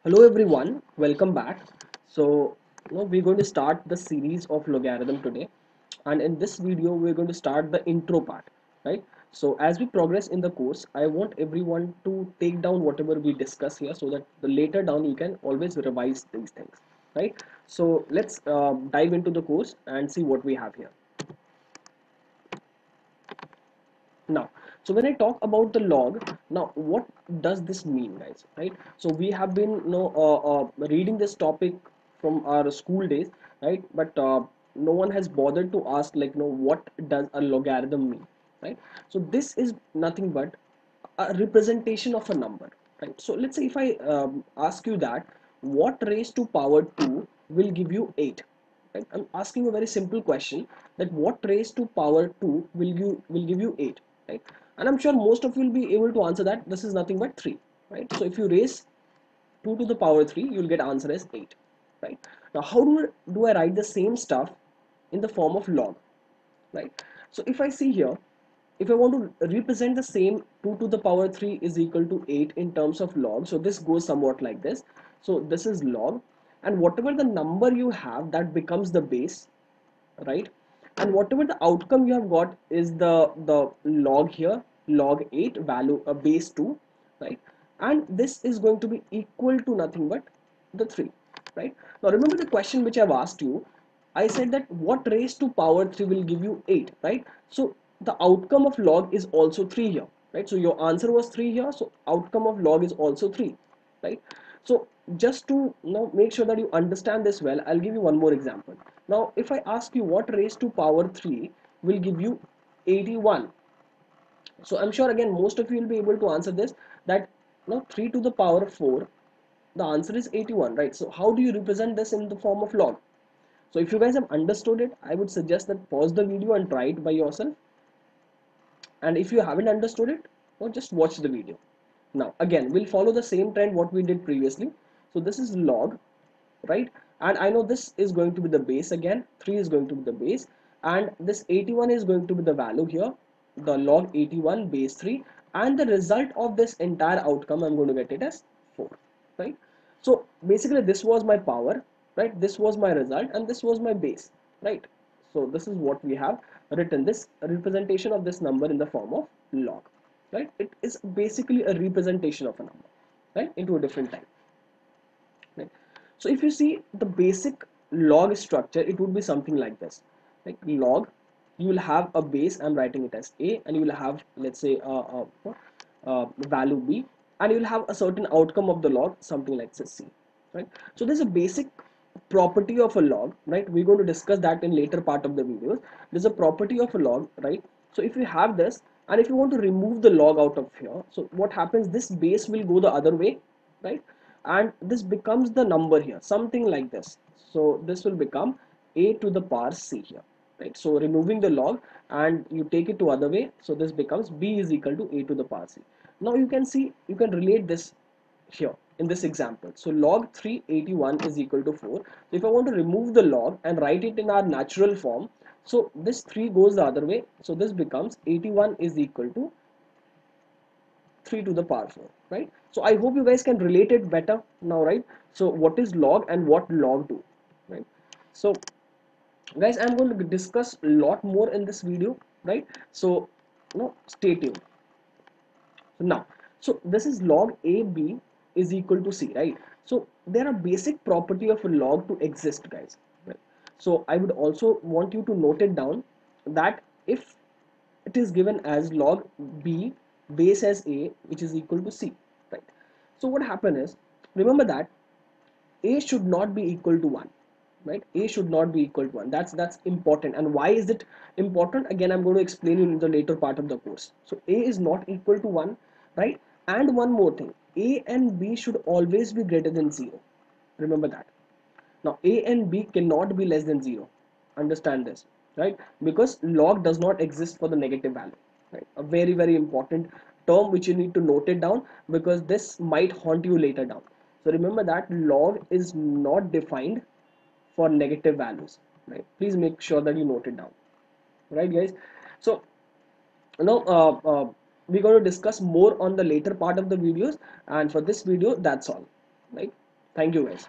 Hello everyone, welcome back. We're going to start the series of logarithm today, and in this video we're going to start the intro part, right? So as we progress in the course, I want everyone to take down whatever we discuss here so that the later down you can always revise these things, right? So let's dive into the course and see what we have here. Now, so when I talk about the log, now what does this mean, guys, right? So we have been reading this topic from our school days, right? But no one has bothered to ask, like, what does a logarithm mean, right? So this is nothing but a representation of a number, right? So let's say if I ask you that what raised to power 2 will give you 8, right? I'm asking a very simple question, that what raised to power 2 will give you 8, right? And I'm sure most of you will be able to answer that this is nothing but 3, right? So if you raise 2 to the power 3, you'll get answer as 8, right? Now how do I write the same stuff in the form of log, right? So if I see here, if I want to represent the same, 2 to the power 3 is equal to 8 in terms of log, so this goes somewhat like this. So this is log, and whatever the number you have, that becomes the base, right? And whatever the outcome you have got is the log here, log 8 value, a base 2, right? And this is going to be equal to nothing but the 3, right? Now remember the question which I've asked you. I said that what raised to power 3 will give you 8, right? So the outcome of log is also 3 here, right? So your answer was 3 here, so outcome of log is also 3, right? So just to make sure that you understand this well, I'll give you one more example. Now if I ask you what raised to power 3 will give you 81, so I'm sure again most of you will be able to answer this, that 3 to the power 4, the answer is 81, right? So how do you represent this in the form of log? So if you guys have understood it, I would suggest that pause the video and try it by yourself. And if you haven't understood it, well, just watch the video. Now again, we'll follow the same trend what we did previously. So this is log, right? And I know this is going to be the base again, 3 is going to be the base, and this 81 is going to be the value here, the log 81 base 3, and the result of this entire outcome I'm going to get it as 4, right? So basically this was my power, right? This was my result, and this was my base, right? So this is what we have written, this representation of this number in the form of log, right? It is basically a representation of a number, right, into a different time, right? So if you see the basic log structure, it would be something like this, like log, you will have a base, I'm writing it as a, and you will have, let's say, value b, and you will have a certain outcome of the log, something like say c, right? So there's a basic property of a log, right? We're going to discuss that in later part of the videos. There's a property of a log, right? So if you have this, and if you want to remove the log out of here, so what happens, this base will go the other way, right? And this becomes the number here, something like this. So this will become a to the power c here, right? So removing the log and you take it to other way, so this becomes b is equal to a to the power c. Now you can see, you can relate this here in this example. So log 381 is equal to 4. So if I want to remove the log and write it in our natural form, so this 3 goes the other way, so this becomes 81 is equal to 3 to the power 4, right? So I hope you guys can relate it better now, right? So what is log and what log do, right? So guys, I'm going to discuss a lot more in this video, right? So stay tuned. So now, so this is log ab is equal to c, right? So there are basic property of a log to exist, guys, right? So I would also want you to note it down, that if it is given as log b base as a, which is equal to c, right? So what happen is, remember that a should not be equal to 1, right? A should not be equal to 1. That's important. And why is it important? Again, I'm going to explain you in the later part of the course. So a is not equal to 1, right? And one more thing, a and b should always be greater than 0. Remember that. Now a and b cannot be less than 0. Understand this, right? Because log does not exist for the negative value, right? A very, very important term which you need to note it down, because this might haunt you later down. So remember that log is not defined for negative values, right? Please make sure that you note it down, right, guys? So now we're going to discuss more on the later part of the videos, and for this video, that's all, right? Thank you guys.